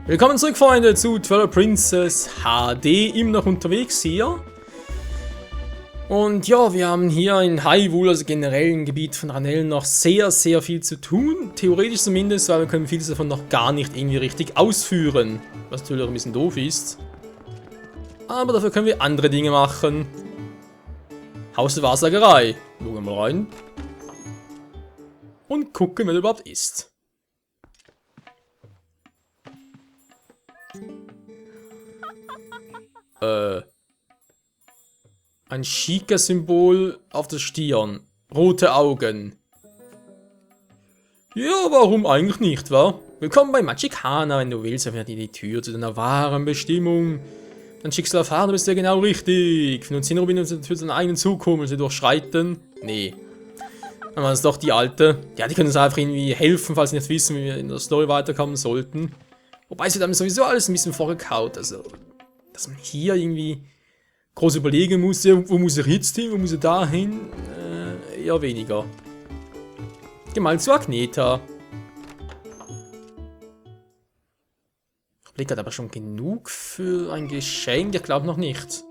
Willkommen zurück, Freunde, zu Twilight Princess HD, immer noch unterwegs hier. Und ja, wir haben hier in Hyrule, also generell im Gebiet von Ranelle, noch sehr viel zu tun. Theoretisch zumindest, weil wir können vieles davon noch gar nicht irgendwie richtig ausführen. Was natürlich auch ein bisschen doof ist. Aber dafür können wir andere Dinge machen. Haus der Wahrsagerei. Schauen wir mal rein. Und gucken, wer da überhaupt ist. Ein Chica-Symbol auf der Stirn. Rote Augen. Ja, warum eigentlich nicht, wa? Willkommen bei Magicana, wenn du willst, öffnet dir die Tür zu deiner wahren Bestimmung. Dann schickst du erfahren, du bist ja genau richtig. Für uns Rubin für deine eigenen Zukunft, sie durchschreiten. Nee. Dann war es doch die alte. Ja, die können uns einfach irgendwie helfen, falls sie nicht wissen, wie wir in der Story weiterkommen sollten. Wobei sie damit sowieso alles ein bisschen vorgekaut, also... Dass man hier irgendwie groß überlegen muss, ja, wo muss er jetzt hin, wo muss er da hin, eher weniger. Geh mal zu Agneta. Ich blicke hat aber schon genug für ein Geschenk, ich glaube noch nicht.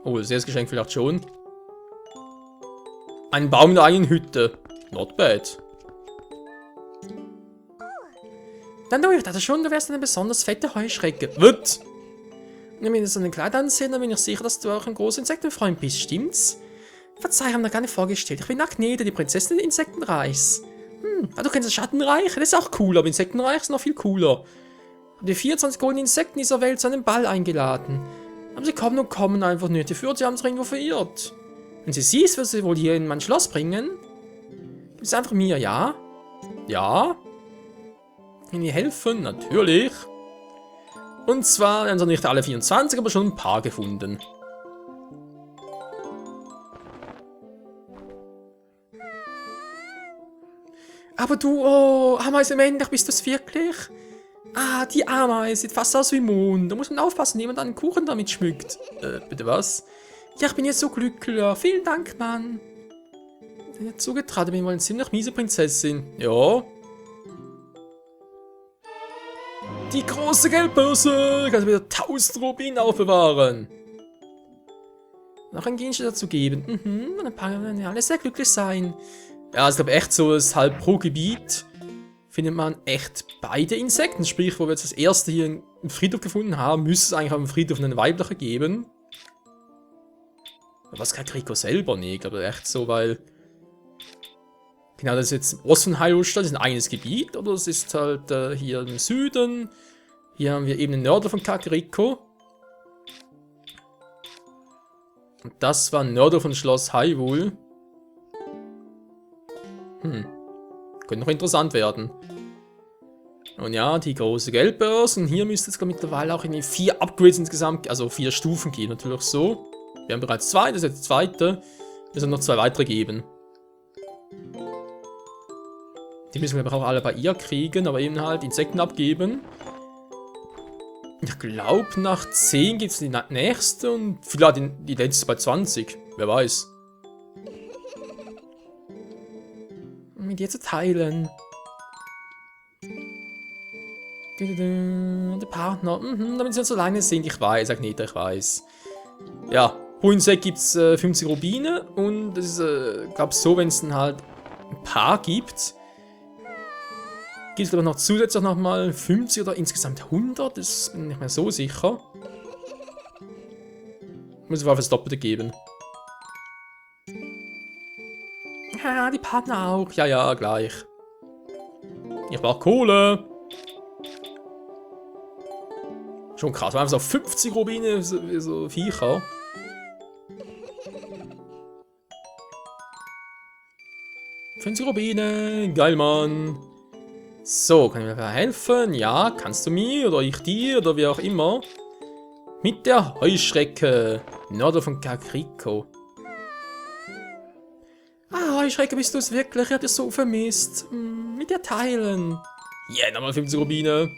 Oh, das erste Geschenk vielleicht schon. Ein Baum in der eigenen Hütte. Not bad. Dann ich dachte schon, du wärst eine besonders fette Heuschrecke. Was? Wenn wir so ein Kleid ansehen, dann bin ich sicher, dass du auch ein großer Insektenfreund bist, stimmt's? Verzeih, ich habe mir gar nicht vorgestellt. Ich bin Agneta, die Prinzessin des Insektenreichs. Du kennst das Schattenreich? Das ist auch cool, aber Insektenreich ist noch viel cooler. Die 24 goldenen Insekten dieser Welt zu einem Ball eingeladen. Aber sie kommen und kommen einfach nicht. Die Führer haben sich irgendwo verirrt. Wenn sie siehst, wird sie wohl hier in mein Schloss bringen. Ist einfach mir, ja? Ja? Kann ich helfen? Natürlich. Und zwar, also nicht alle 24, aber schon ein paar gefunden. Aber du, oh, Ameise männlich, bist du es wirklich? Ah, die Ameise sieht fast aus wie Mond. Da muss man aufpassen, niemand einen Kuchen damit schmückt. Bitte was? Ja, ich bin jetzt so glücklich. Vielen Dank, Mann. Ich bin jetzt zugetraut, ich bin wohl eine ziemlich miese Prinzessin. Ja. Die große Geldbörse! Ich kann wieder 1000 Rubin aufbewahren. Noch ein Gegenstand dazu geben. Und ein paar werden ja alle sehr glücklich sein. Ja, ich glaube echt so, dass halt pro Gebiet findet man echt beide Insekten. Sprich, wo wir jetzt das erste hier im Friedhof gefunden haben, müsste es eigentlich auf dem Friedhof einen weiblichen geben. Aber was Kakariko selber? Nee, ich glaube echt so, weil... Genau, das ist jetzt im Osten von Hyrule Stadt, das ist ein eigenes Gebiet, oder es ist halt hier im Süden. Hier haben wir eben den Nörder von Kakariko. Und das war Nörder von Schloss Hyrule. Könnte noch interessant werden. Und ja, die große Geldbörse. Und hier müsste es mittlerweile auch in 4 Upgrades insgesamt, also 4 Stufen gehen, natürlich so. Wir haben bereits 2, das ist jetzt die zweite. Es soll noch 2 weitere geben. Die müssen wir aber auch alle bei ihr kriegen, aber eben halt Insekten abgeben. Ich glaube, nach 10 gibt es die nächste und vielleicht die letzte bei 20. Wer weiß. Mit ihr zu teilen. Der Partner. Damit sie uns alleine sind. Ich weiß, Agneta, ich weiß. Ja, pro Insekt gibt es 50 Rubine und das ist, glaube so, wenn es dann halt ein paar gibt. Gibt es aber noch zusätzlich nochmal 50 oder insgesamt 100, das bin ich nicht mehr so sicher. Muss ich auf das Doppelte geben. Ja, die Partner auch. Ja, ja, gleich. Ich brauche Kohle. Schon krass, wir haben so 50 Rubine, so Viecher. $50 Rubine, geil, Mann. So, kann ich mir helfen? Ja, kannst du mir oder ich dir oder wie auch immer. Mit der Heuschrecke. Nörder von Kakariko. Ah, Heuschrecke, bist du es wirklich? Ich hab dich so vermisst. Mit dir teilen. Yeah, nochmal 50 Rubine.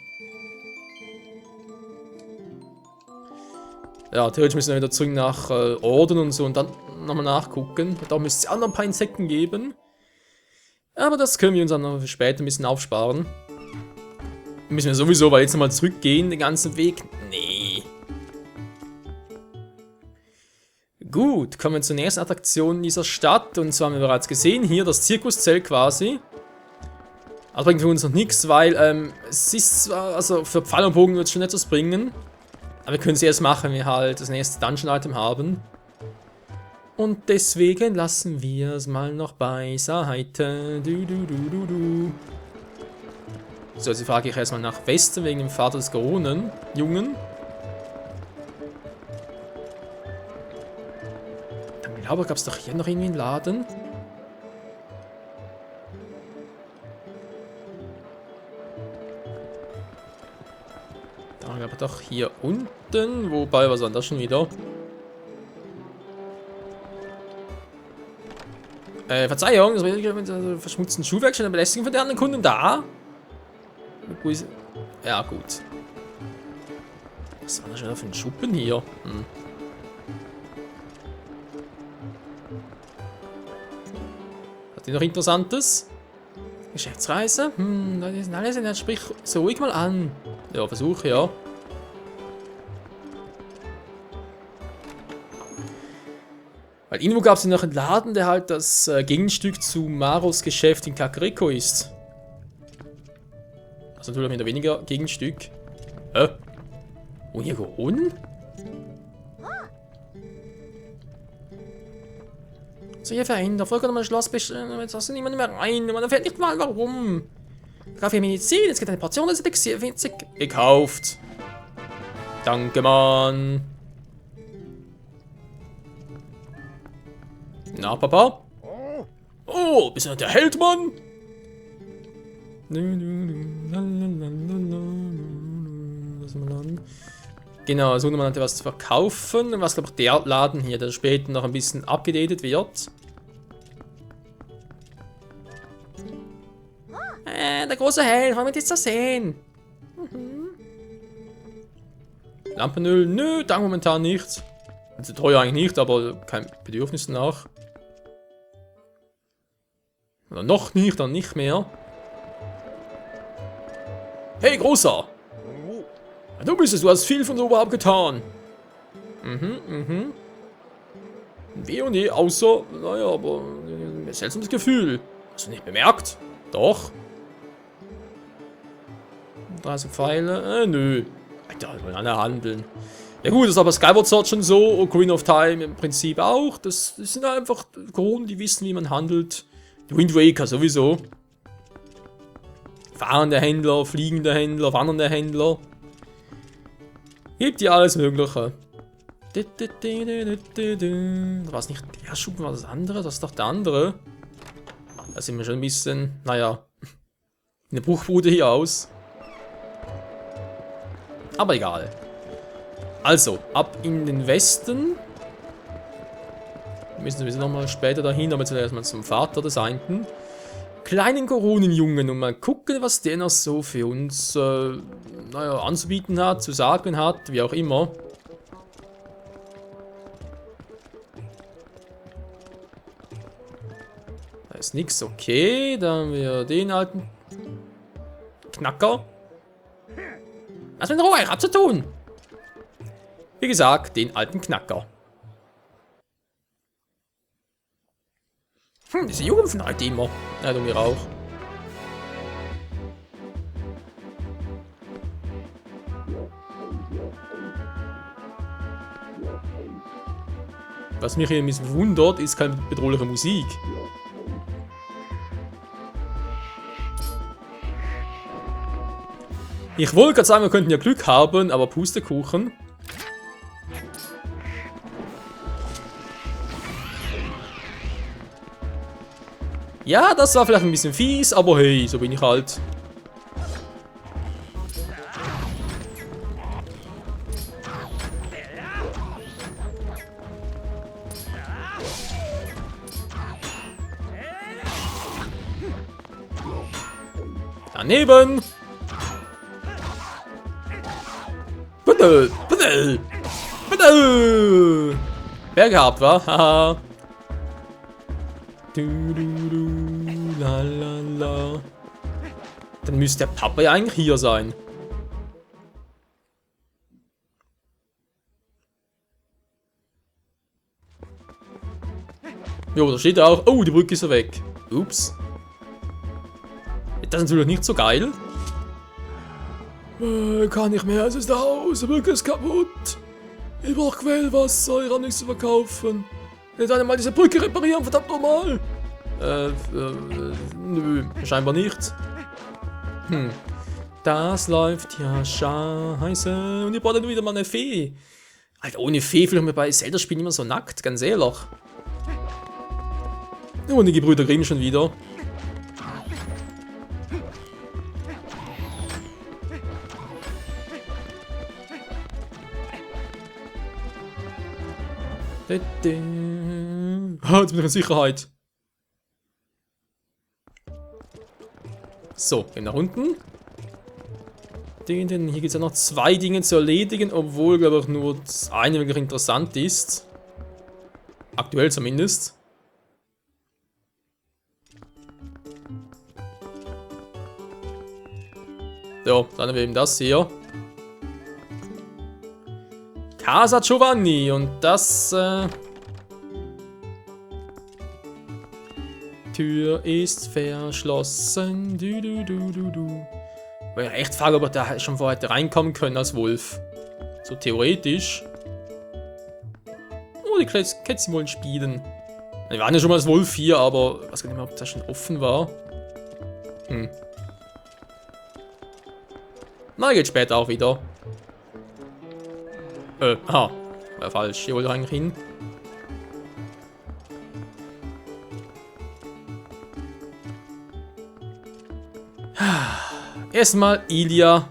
Ja, theoretisch müssen wir wieder zurück nach Orden und so und dann nochmal nachgucken. Da müsste es auch noch ein paar Insekten geben. Aber das können wir uns dann noch später ein bisschen aufsparen. Müssen wir sowieso, weil jetzt nochmal zurückgehen, den ganzen Weg? Nee. Gut, kommen wir zur nächsten Attraktion dieser Stadt. Und zwar haben wir bereits gesehen, hier das Zirkuszelt quasi. Aber bringt für uns noch nichts, weil es ist zwar, also für Pfeil und Bogen wird es schon etwas bringen. Aber wir können es erst machen, wenn wir halt das nächste Dungeon-Item haben. Und deswegen lassen wir es mal noch beiseite. So, jetzt frage ich erstmal nach Westen wegen dem Vater des Jungen. Ich glaube, gab es doch hier noch irgendwie einen Laden? Da gab es doch hier unten. Wobei, was war das schon wieder? Verzeihung, das war verschmutzten Schuhwerk, eine Belästigung von der anderen Kunden da. Ja, gut. Was war das schon wieder für ein Schuppen hier? Hat die noch Interessantes? Geschäftsreise? Das ist alles in der Sprich so ruhig mal an. Ja, versuche, ja. Weil irgendwo gab es ja noch einen Laden, der halt das Gegenstück zu Maros Geschäft in Kakariko ist. Also natürlich mit weniger Gegenstück. Wo hier gewohnt? So, hier verändert. Vorher konnte man Schloss bestellen, jetzt hast du niemand mehr rein. Man erfährt nicht mal warum. Kaffee Medizin, jetzt geht eine Portion des Elixier, winzig. Gekauft. Danke, Mann. Na, Papa? Oh, bist du der Held, Mann? Genau, so man hatte was zu verkaufen. Und was, glaube ich, der Laden hier, der später noch ein bisschen abgedatet wird. Der große Held, wollen wir das so sehen? Lampenöl, nö, danke momentan nicht. Also teuer eigentlich nicht, aber kein Bedürfnis nach. Oder noch nicht, dann nicht mehr. Hey, Großer! Du bist es, du hast viel von so überhaupt getan. Weh und eh, außer, naja, aber ein seltsames Gefühl. Hast du nicht bemerkt? Doch. 30 Pfeile, nö. Alter, wollen alle handeln. Ja gut, das ist aber Skyward Sword schon so, Ocarina of Time im Prinzip auch. Das sind einfach Kronen, die wissen, wie man handelt. Die Wind Waker sowieso. Fahrender Händler, fliegender Händler, wandernder Händler. Gibt ja alles Mögliche. War es nicht der Schuppen, war das andere? Das ist doch der andere. Da sind wir schon ein bisschen, naja, in der Bruchbude hier aus. Aber egal. Also, ab in den Westen. Wir müssen sowieso nochmal später dahin, aber jetzt erstmal zum Vater des einen. Kleinen Koronenjungen und mal gucken, was der noch so für uns naja, anzubieten hat, zu sagen hat, wie auch immer. Da ist nichts, okay. Da haben wir den alten Knacker. Lass mich in Ruhe, ich hab zu tun. Wie gesagt, den alten Knacker. Diese Jugend von heute immer. Ja, du mir auch. Was mich hier ein bisschen wundert, ist keine bedrohliche Musik. Ich wollte gerade sagen, wir könnten ja Glück haben, aber Pustekuchen. Ja, das war vielleicht ein bisschen fies, aber hey, so bin ich halt. Daneben. Bitte, bitte, bitte. Wer gehabt war? Haha. Dann müsste der Papa ja eigentlich hier sein. Jo, da steht auch. Oh, die Brücke ist ja weg. Ups. Das ist natürlich nicht so geil. Kann nicht mehr, es ist aus, die Brücke ist kaputt. Ich brauche Quellwasser, ich habe nichts zu verkaufen. Jetzt einmal diese Brücke reparieren, verdammt nochmal. Nö, scheinbar nicht. Das läuft ja scheiße. Und ich brauche dann wieder mal eine Fee. Alter, ohne Fee fühle ich mich bei Zelda-Spielen immer so nackt, ganz ehrlich. Und die Gebrüder Grimm schon wieder. Jetzt bin ich in Sicherheit. So, gehen nach unten. Hier gibt es ja noch 2 Dinge zu erledigen, obwohl, glaube ich, nur das eine wirklich interessant ist. Aktuell zumindest. So, dann haben wir eben das hier. Casa Giovanni und das... Tür ist verschlossen. Weil ich echt frage, ob er da schon vorher hätte reinkommen können als Wolf. So theoretisch. Oh, die Kätzchen wollen spielen. Wir waren ja schon mal als Wolf hier, aber ich weiß gar nicht mehr, ob das schon offen war. Na, geht später auch wieder. Aha. War falsch. Hier wollte ich eigentlich hin. Erstmal Ilia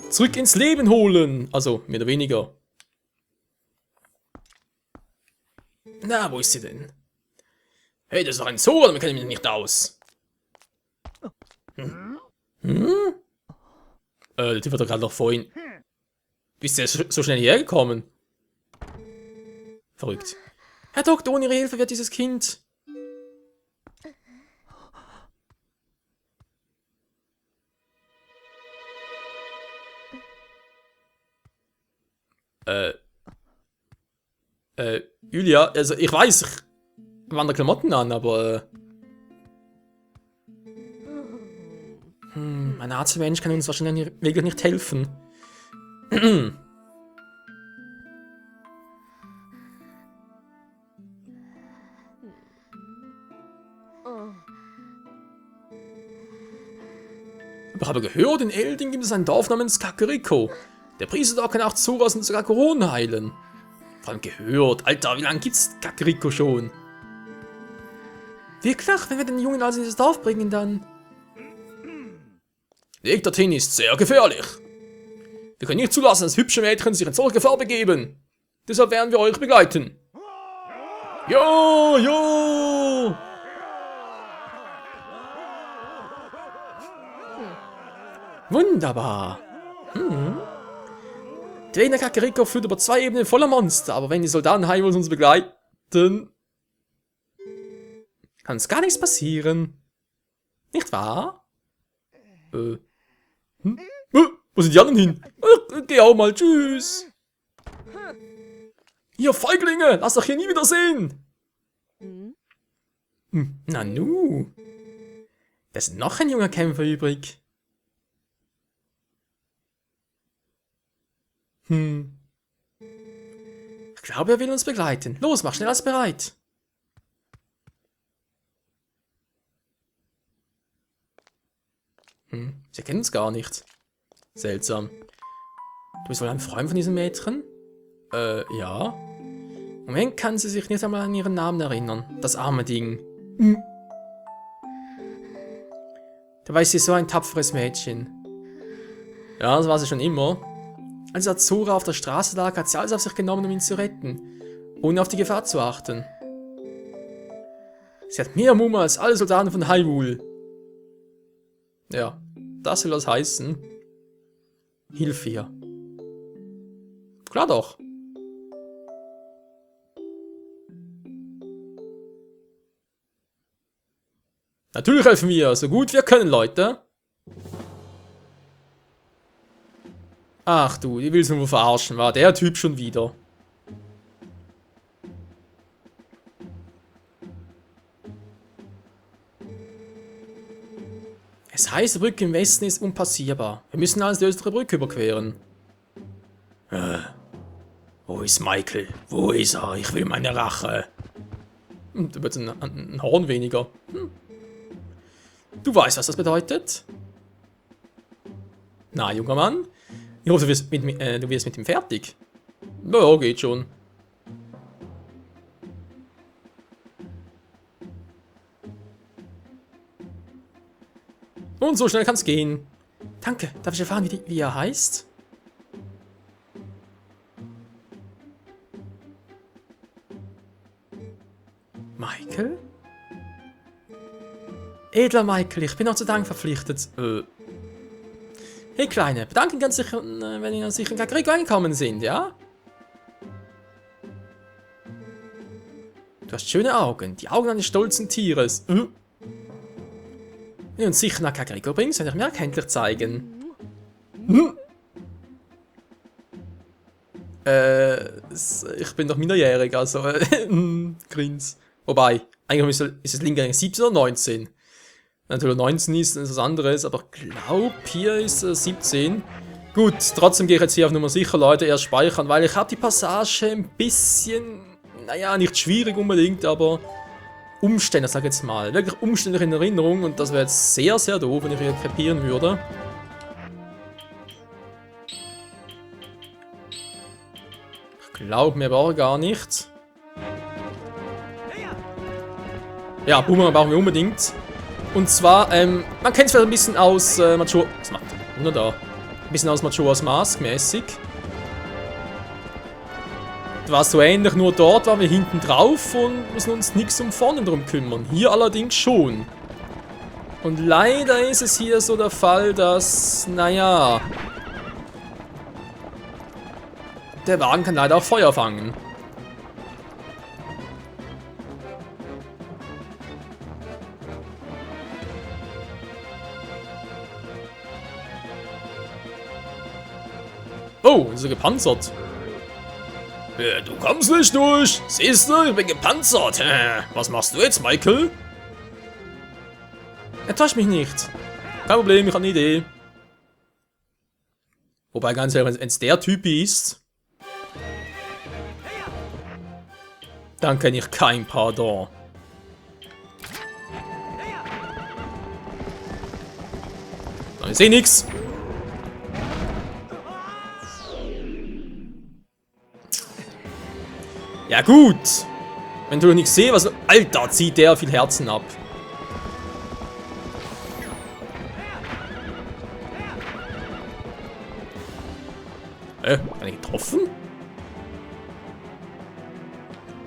zurück ins Leben holen. Also, mehr oder weniger. Na, wo ist sie denn? Hey, das ist doch ein Zoo, wir kennen mich nicht aus. Der Typ war doch gerade noch vorhin. Bist du so schnell hierher gekommen? Verrückt. Herr Doktor, ohne Ihre Hilfe wird dieses Kind... Julia, also ich weiß, ich wandere Klamotten an, aber... ein Arztmensch kann uns wahrscheinlich wirklich nicht helfen. Ich habe gehört, in Eldin gibt es ein Dorf namens Kakariko. Der Priester dort kann auch Zoras und sogar Corona heilen. Vor allem gehört. Alter, wie lange gibt's Kakariko schon? Wirklich? Wenn wir den Jungen also in dieses Dorf bringen, dann... Der Weg dorthin ist sehr gefährlich. Wir können nicht zulassen, dass hübsche Mädchen sich in solche Gefahr begeben. Deshalb werden wir euch begleiten. Jo, jo! Wunderbar. Der Weg nach Kakariko führt über 2 Ebenen voller Monster, aber wenn die Soldaten Hyrules uns begleiten, kann uns gar nichts passieren. Nicht wahr? Wo sind die anderen hin? Geh auch mal, tschüss. Ihr Feiglinge, lasst euch hier nie wieder sehen. Nanu. Da ist noch ein junger Kämpfer übrig. Ich glaube, er will uns begleiten. Los, mach schnell alles bereit. Sie kennen uns gar nicht. Seltsam. Du bist wohl ein Freund von diesem Mädchen? Ja. Moment kann sie sich nicht einmal an ihren Namen erinnern. Das arme Ding. Dabei ist sie so ein tapferes Mädchen. Ja, das war sie schon immer. Als Azura auf der Straße lag, hat sie alles auf sich genommen, um ihn zu retten, ohne auf die Gefahr zu achten. Sie hat mehr Mumme als alle Soldaten von Hyrule. Ja, das will was heißen. Hilf ihr. Klar doch. Natürlich helfen wir, so gut wir können, Leute. Ach du, die willst du nur verarschen, war der Typ schon wieder. scheiße Brücke im Westen ist unpassierbar. Wir müssen alles die östliche Brücke überqueren. Wo ist Michael? Wo ist er? Ich will meine Rache. Da wird ein Horn weniger. Du weißt, was das bedeutet? Na, junger Mann. Ich hoffe, du wirst mit ihm fertig. Ja, geht schon. Und so schnell kann's gehen. Danke. Darf ich erfahren, wie er heißt? Michael? Edler Michael, ich bin auch zu Dank verpflichtet. Hey Kleine, bedanken ganz sicher, wenn ihr sicher in Kakariko angekommen sind, ja? Du hast schöne Augen, die Augen eines stolzen Tieres. Wenn du uns sicher nach Kakariko bringst, werde ich mir erkenntlich zeigen. Ich bin doch minderjährig, also grins. Wobei, eigentlich ist es Link 17 oder 19. Natürlich 19 ist was anderes, aber ich glaube, hier ist es 17. Gut, trotzdem gehe ich jetzt hier auf Nummer sicher, Leute, erst speichern, weil ich habe die Passage ein bisschen, naja, nicht schwierig unbedingt, aber umständlich, sag ich jetzt mal. Wirklich umständlich in Erinnerung und das wäre jetzt sehr, sehr doof, wenn ich hier krepieren würde. Ich glaube, mehr brauche ich gar nicht. Ja, Boomerang brauchen wir unbedingt. Und zwar, man kennt es vielleicht ein bisschen aus Majora's... Was macht der da? Ein bisschen aus Majora's Mask mäßig. Das war so ähnlich, nur dort waren wir hinten drauf und müssen uns nichts um vorne drum kümmern. Hier allerdings schon. Und leider ist es hier so der Fall, dass, naja... Der Wagen kann leider auch Feuer fangen. Oh, ist er gepanzert. Du kommst nicht durch. Siehst du, ich bin gepanzert. Was machst du jetzt, Michael? Enttäuscht mich nicht. Kein Problem, ich habe eine Idee. Wobei, ganz ehrlich, wenn es der Typ ist, dann kenne ich kein Pardon. Ich sehe nichts. Ja gut. Wenn du nichts siehst, was... Alter, zieht der viel Herzen ab. Kann ich getroffen?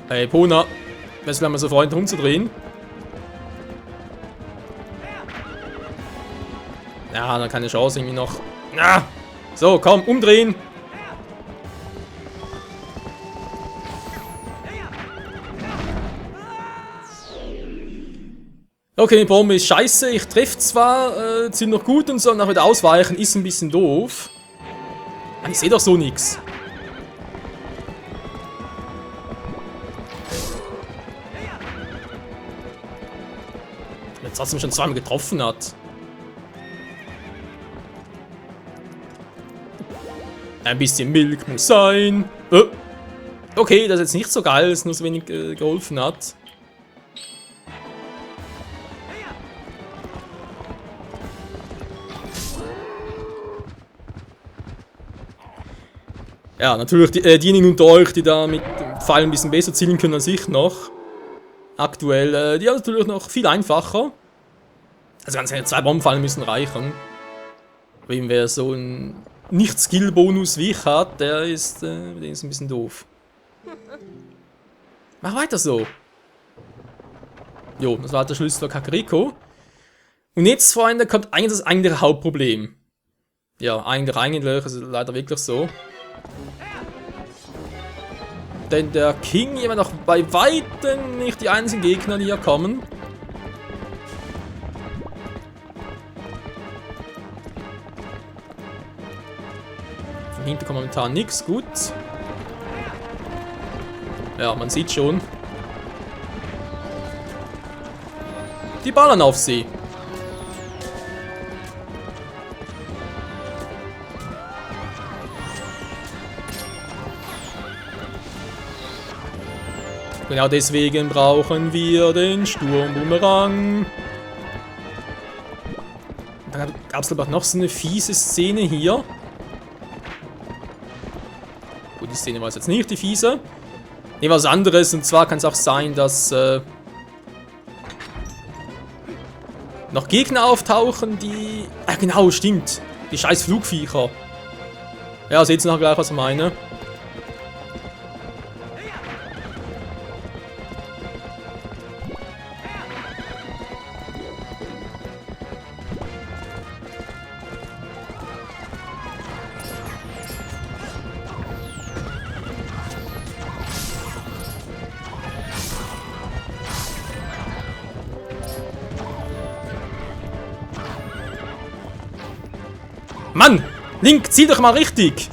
Hey, Pona. Wärst du mal so freundlich umzudrehen? Ja, dann keine Chance irgendwie noch. Na! So, komm, umdrehen! Okay, die Bombe ist scheiße, ich treffe zwar, ziemlich noch gut und so, nachher wieder ausweichen, ist ein bisschen doof. Mann, ich sehe doch so nix. Jetzt hat es mich schon zweimal getroffen hat. Ein bisschen Milch muss sein. Okay, das ist jetzt nicht so geil, dass es nur so wenig geholfen hat. Ja, natürlich diejenigen unter euch, die da mit dem Pfeil ein bisschen besser zielen können als ich noch. Aktuell, die haben natürlich noch viel einfacher. Also ganz ehrlich, 2 Bombenpfeile müssen reichen. Wenn wer so einen Nicht-Skill-Bonus wie ich hat, der ist ein bisschen doof. Mach weiter so. Jo, das war der Schlüssel für Kakariko. Und jetzt, Freunde, kommt eigentlich das eigentliche Hauptproblem. Ja, eigentlich, also leider wirklich so. Denn der King immer noch bei weitem nicht die einzigen Gegner, die hier kommen. Von hinten kommt momentan nichts, gut. Ja, man sieht schon. Die ballern auf sie. Genau deswegen brauchen wir den Sturmboomerang. Dann gab es aber noch so eine fiese Szene hier. Gut, die Szene war es jetzt nicht, die fiese. Ne, was anderes. Und zwar kann es auch sein, dass noch Gegner auftauchen, die... Ah, genau, stimmt. Die scheiß Flugviecher. Ja, seht ihr noch gleich, was ich meine. Mann! Link, zieh doch mal richtig!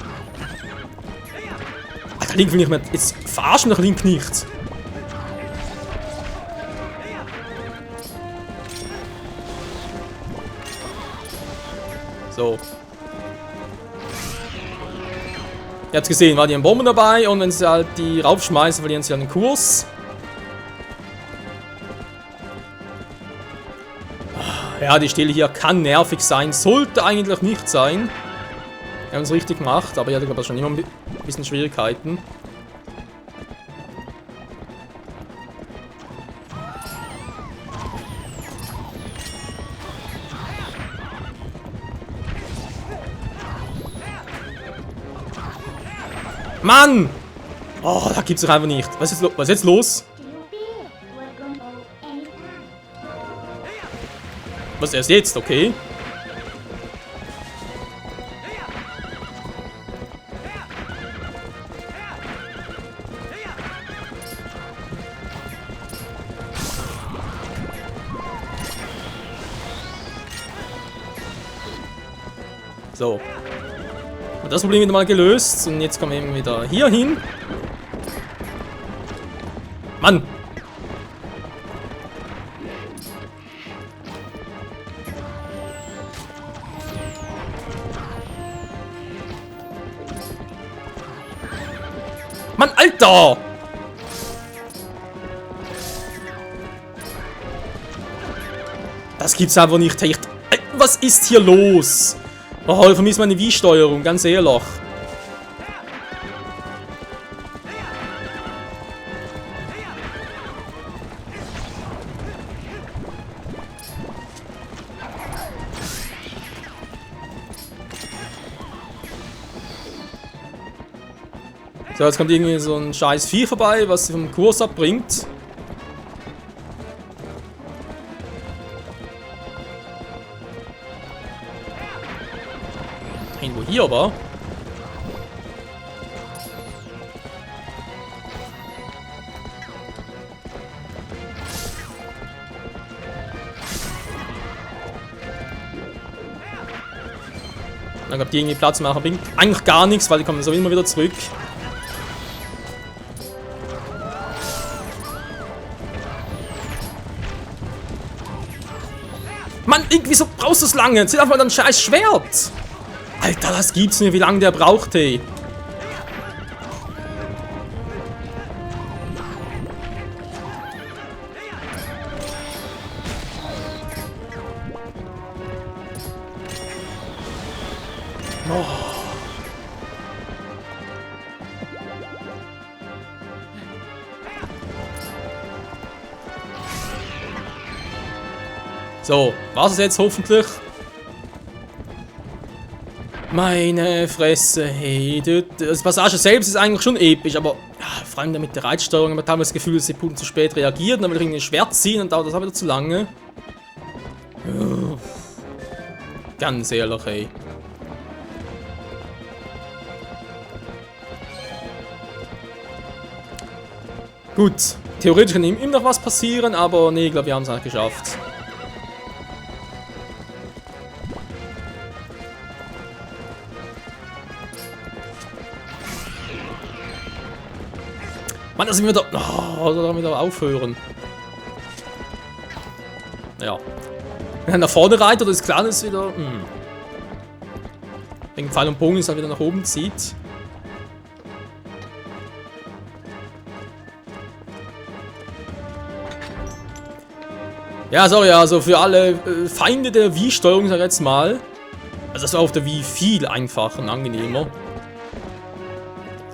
Alter, Link will nicht mehr... Jetzt verarschen doch Link nicht! So. Ihr habt gesehen, war die ein Bomben dabei und wenn sie halt die raufschmeißen, verlieren sie halt den Kurs. Ja, die Stelle hier kann nervig sein, sollte eigentlich nicht sein. Wir haben es richtig gemacht, aber ich hatte glaube ich schon immer ein bisschen Schwierigkeiten. Mann! Oh, da gibt's doch einfach nicht. Was ist jetzt los? Was erst jetzt, okay? So. Und das Problem wieder mal gelöst. Und jetzt kommen wir eben wieder hier hin. Mann! Mann, Alter! Das gibt's einfach nicht. Hey, was ist hier los? Oh, ich vermisse meine Wii-Steuerung, ganz ehrlich. So, jetzt kommt irgendwie so ein scheiß Vieh vorbei, was sie vom Kurs abbringt. Irgendwo hier aber. Dann gab die irgendwie Platz machen, bringt eigentlich gar nichts, weil die kommen so immer wieder zurück. Mann, irgendwie so brauchst du es lange. Zieh einfach mal dein scheiß Schwert. Alter, das gibt's nicht, wie lange der braucht, ey. Oh. So, war's es jetzt hoffentlich? Meine Fresse, hey, das Passage selbst ist eigentlich schon episch, aber ja, vor allem mit der Reitsteuerung, man hat das Gefühl, dass Sekunden zu spät reagiert, dann will ich irgendwie ein Schwert ziehen und dauert das auch wieder zu lange. Ganz ehrlich, ey. Gut, theoretisch kann ihm noch was passieren, aber nee, ich glaube, wir haben es halt geschafft. Mann, dass wir wieder... Oh, da wieder aufhören. Ja. Wenn er nach vorne reitet oder ist klar, ist wieder... Wegen Pfeil und Bogen ist er wieder nach oben zieht. Ja, sorry, also für alle Feinde der Wii-Steuerung, sag ich jetzt mal. Also das war auf der Wii viel einfacher und angenehmer.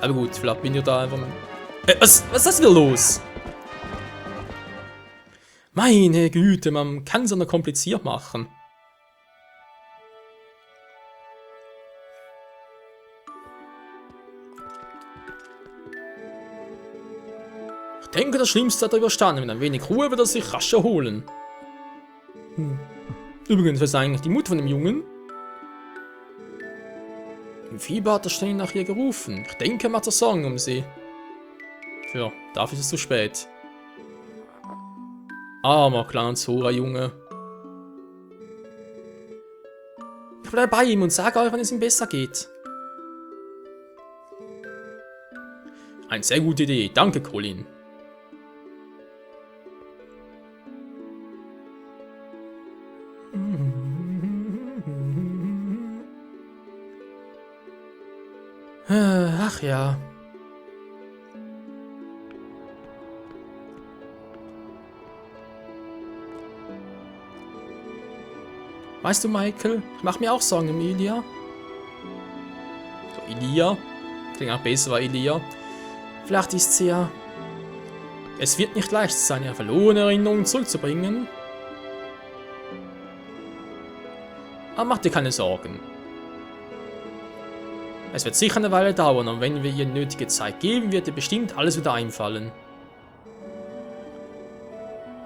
Aber gut, vielleicht bin ich da einfach... was ist das wieder los? Meine Güte, man kann es ja noch kompliziert machen. Ich denke, das Schlimmste hat er überstanden. Mit ein wenig Ruhe wird er sich rasch erholen. Übrigens, wer ist eigentlich die Mutter von dem Jungen? Im Fieber hat er ständig nach ihr gerufen. Ich denke, er macht sich Sorgen um sie. Tja, dafür ist es zu spät. Armer kleiner Zora-Junge. Ich bleibe bei ihm und sage euch, wenn es ihm besser geht. Eine sehr gute Idee. Danke, Colin. Ach ja. Weißt du, Michael, ich mache mir auch Sorgen um Ilia. So, Ilia. Klingt auch besser, war Ilia. Vielleicht ist sie ja... Es wird nicht leicht sein, ihre verlorene Erinnerungen zurückzubringen. Aber mach dir keine Sorgen. Es wird sicher eine Weile dauern, und wenn wir ihr nötige Zeit geben, wird ihr bestimmt alles wieder einfallen.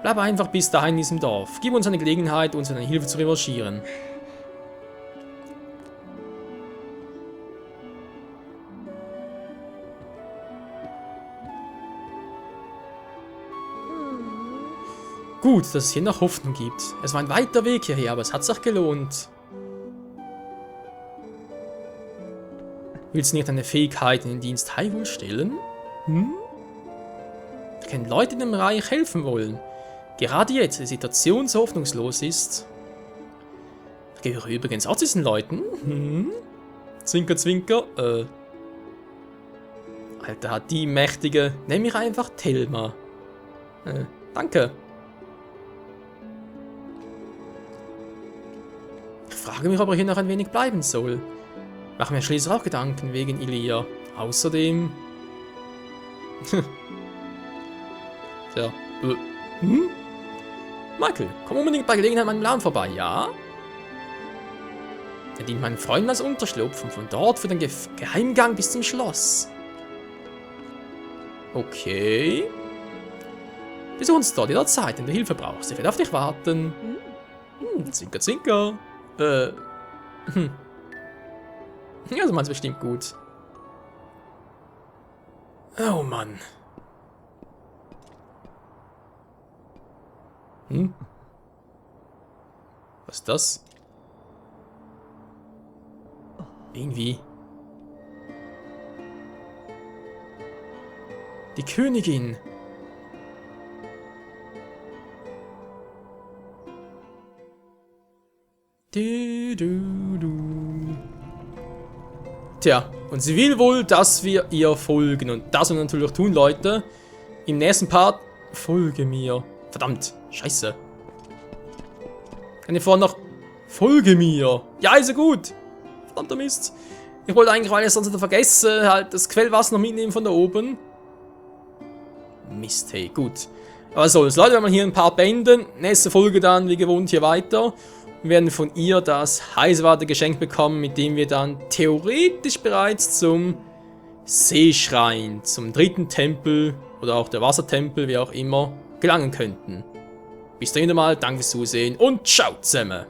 Bleib einfach bis dahin in diesem Dorf. Gib uns eine Gelegenheit, uns eine Hilfe zu revanchieren. Gut, dass es hier noch Hoffnung gibt. Es war ein weiter Weg hierher, aber es hat sich gelohnt. Willst du nicht deine Fähigkeiten in den Dienst Hyrule stellen? Wir kennen Leute in dem Reich helfen wollen. Gerade jetzt, die Situation so hoffnungslos ist. Ich gehöre übrigens auch zu diesen Leuten. Zwinker, zwinker. Alter, hat die mächtige... Nenn mich einfach Thelma. Danke. Ich frage mich, ob er hier noch ein wenig bleiben soll. Machen wir schließlich auch Gedanken wegen Ilia. Außerdem... Tja. Michael, komm unbedingt bei Gelegenheit meinem Laden vorbei, ja? Er dient meinen Freunden als Unterschlupf und von dort für den Geheimgang bis zum Schloss. Okay. Besuch uns dort jederzeit, wenn du Hilfe brauchst. Ich werde auf dich warten. Zwinker, zwinker. Ja, du meinst bestimmt gut. Oh Mann. Was ist das? Irgendwie. Die Königin. Tja, und sie will wohl, dass wir ihr folgen. Und das wollen wir natürlich auch tun, Leute. Im nächsten Part folge mir. Verdammt, scheiße. Kann ich vorhin noch... Folge mir. Ja, ist ja gut. Verdammter Mist. Ich wollte eigentlich, weil ich sonst wieder vergesse, halt das Quellwasser noch mitnehmen von da oben. Mist, hey, gut. Aber so, Leute, wir haben hier ein paar beenden. Nächste Folge dann, wie gewohnt, hier weiter. Wir werden von ihr das Heißwasser geschenkt bekommen, mit dem wir dann theoretisch bereits zum Seeschrein, zum dritten Tempel oder auch der Wassertempel, wie auch immer, gelangen könnten. Bis dahin mal, danke fürs Zusehen und ciao zusammen!